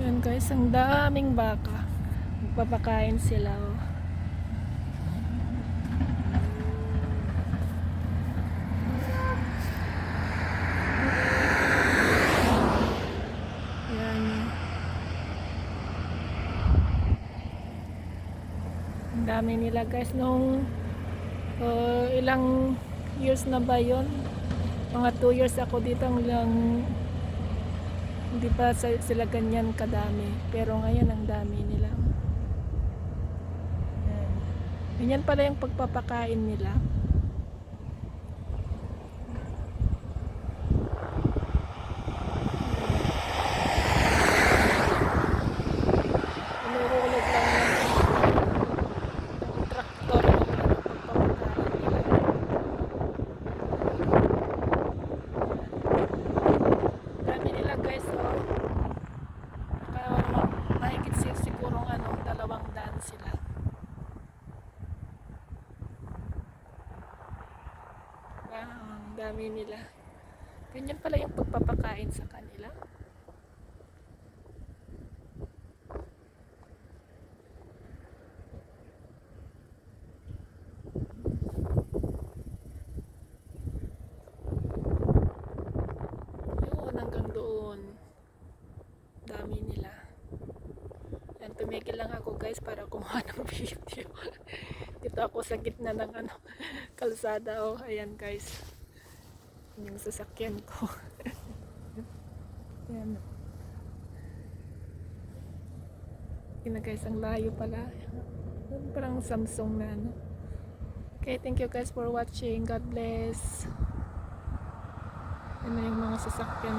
Yan guys, ang daming baka. Magpapakain sila. Oh. Yan. Ang dami nila guys. Nung ilang years na ba yun? Mga 2 years ako dito, hanggang hindi pa sila ganyan kadami. Pero ngayon ang dami nila. Yan. Ganyan pala yung pagpapakain nila. Inuulog lang ng traktor yung pagpapakain nila. Dami nila guys, oh. Mahigit sigurong 200 sila. Ang dami nila. Ganyan pala yung pagpapakain sa kanila. Yun, hanggang doon. Dami nila. Yan, tumigil lang ako guys para kumuha ng video. Dito ako sa gitna ng kalsada. Oh, ayan guys. Yung sasakyan ko. Yan. Yun na guys, ang layo pala. Parang Samsung na Okay, thank you guys for watching. God bless. Yan na yung mga sasakyan.